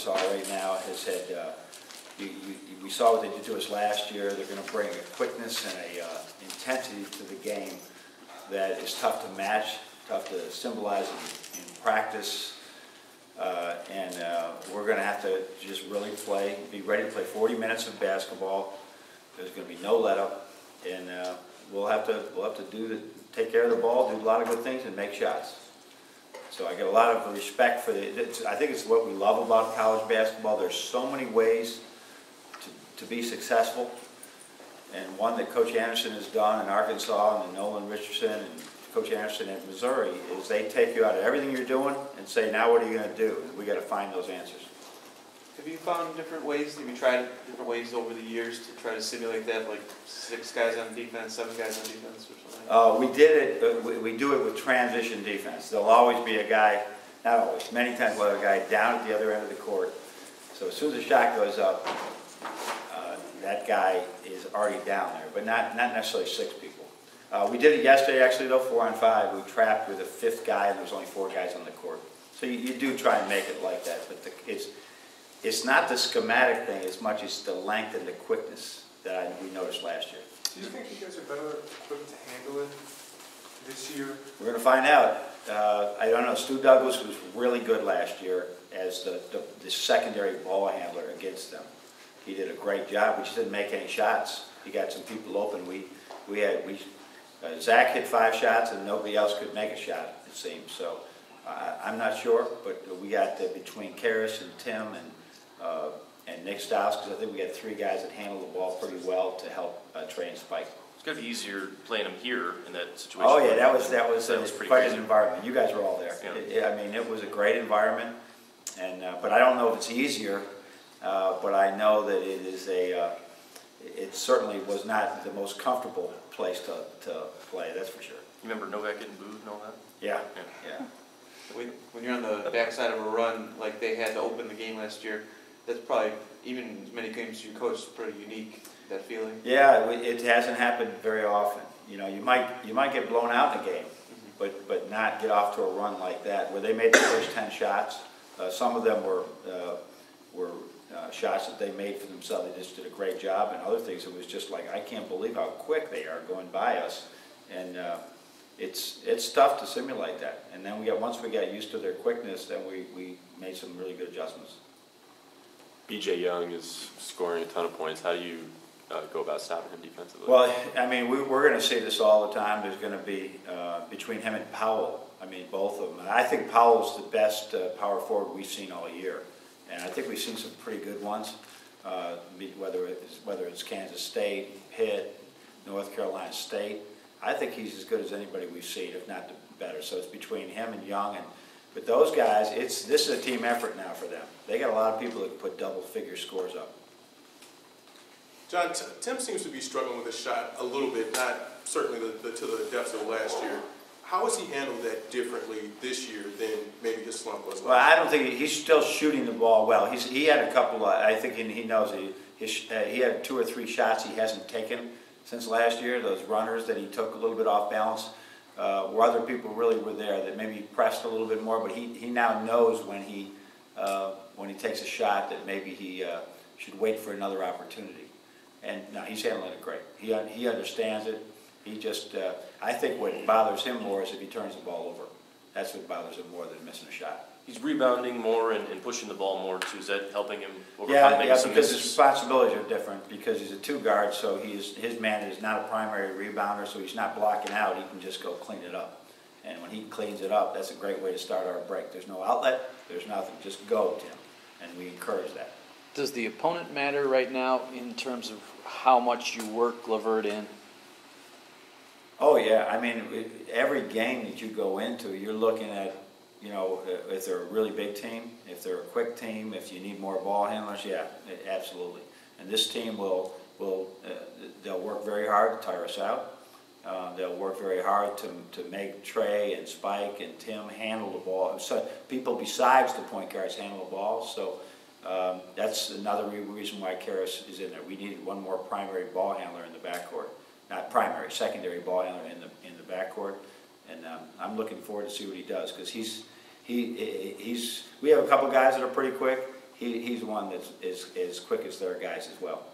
Arkansas right now has had, we saw what they did to us last year. They're going to bring a quickness and a intensity to the game that is tough to match, tough to symbolize in practice. We're going to have to just really be ready to play 40 minutes of basketball. There's going to be no let up, and we'll have to take care of the ball, do a lot of good things, and make shots. So I get a lot of respect for I think it's what we love about college basketball. There's so many ways to be successful, and one that Coach Anderson has done in Arkansas, and Nolan Richardson and Coach Anderson in Missouri, is they take you out of everything you're doing and say, now what are you going to do? And we got to find those answers. Have you found different ways? Have you tried different ways over the years to try to simulate that, like 6 guys on defense, 7 guys on defense, or something? We did it. We do it with transition defense. There'll always be a guy, not always, many times we'll have a guy down at the other end of the court. So as soon as the shot goes up, that guy is already down there, but not necessarily 6 people. We did it yesterday, actually, though, 4 on 5. We trapped with a 5th guy, and there was only 4 guys on the court. So you do try and make it like that, but it's not the schematic thing as much as the length and the quickness that we noticed last year. Do you think you guys are better equipped to handle it this year? We're going to find out. I don't know. Stu Douglas was really good last year as the secondary ball handler against them. He did a great job. We just didn't make any shots. He got some people open. Zach hit 5 shots and nobody else could make a shot, it seems. So I'm not sure, but we got between Karras and Tim and Nick Stiles, because I think we got 3 guys that handle the ball pretty well to help train Spike. It's got to be easier playing him here in that situation. Oh yeah, that was quite crazy. an environment. You guys were all there. Yeah. I mean, it was a great environment, and but I don't know if it's easier. But I know that it is it certainly was not the most comfortable place to play, that's for sure. You remember Novak getting booed and all that? Yeah. When you're on the backside of a run like they had to open the game last year, that's probably, even as many games as you coach, pretty unique, that feeling. Yeah, it hasn't happened very often. You know, you might get blown out in a game, but not get off to a run like that, where they made the first 10 shots. Some of them were shots that they made for themselves. They just did a great job, and other things it was just like, I can't believe how quick they are going by us, and it's tough to simulate that. And then once we got used to their quickness, then we made some really good adjustments. B.J. Young is scoring a ton of points. How do you go about stopping him defensively? Well, I mean, we're going to see this all the time. There's going to be between him and Powell. I mean, both of them. I think Powell's the best power forward we've seen all year. And I think we've seen some pretty good ones, whether it's Kansas State, Pitt, North Carolina State. I think he's as good as anybody we've seen, if not better. So it's between him and Young. But those guys, this is a team effort now for them. They got a lot of people that put double-figure scores up. John, Tim seems to be struggling with his shot a little bit, not certainly to the depths of last year. How has he handled that differently this year than maybe his slump was last year? Well, I don't think he's still shooting the ball well. He had a couple of, I think he knows he had 2 or 3 shots he hasn't taken since last year. Those runners that he took a little bit off balance, where other people really were there that maybe pressed a little bit more. But he now knows when he takes a shot that maybe he should wait for another opportunity. And no, he's handling it great. He understands it. He just, I think what bothers him more is if he turns the ball over. That's what bothers him more than missing a shot. He's rebounding more and pushing the ball more too. Is that helping him overcome maybe some because misses? his responsibilities are different, because he's a 2 guard, so his man is not a primary rebounder, so he's not blocking out. He can just go clean it up. And when he cleans it up, that's a great way to start our break. There's no outlet, there's nothing. Just go, Tim. And we encourage that. Does the opponent matter right now in terms of how much you work Lavert in? Oh yeah, I mean, every game that you go into, you're looking at, you know, if they're a really big team, if they're a quick team, if you need more ball handlers, yeah, absolutely. And this team they'll work very hard to tire us out. They'll work very hard to make Trey and Spike and Tim handle the ball. So people besides the point guards handle the ball. So that's another reason why Karras is in there. We needed one more primary ball handler in the backcourt. Not primary, secondary ball handler in the backcourt, and I'm looking forward to see what he does, because we have a couple guys that are pretty quick. he's one that's as quick as their guys as well.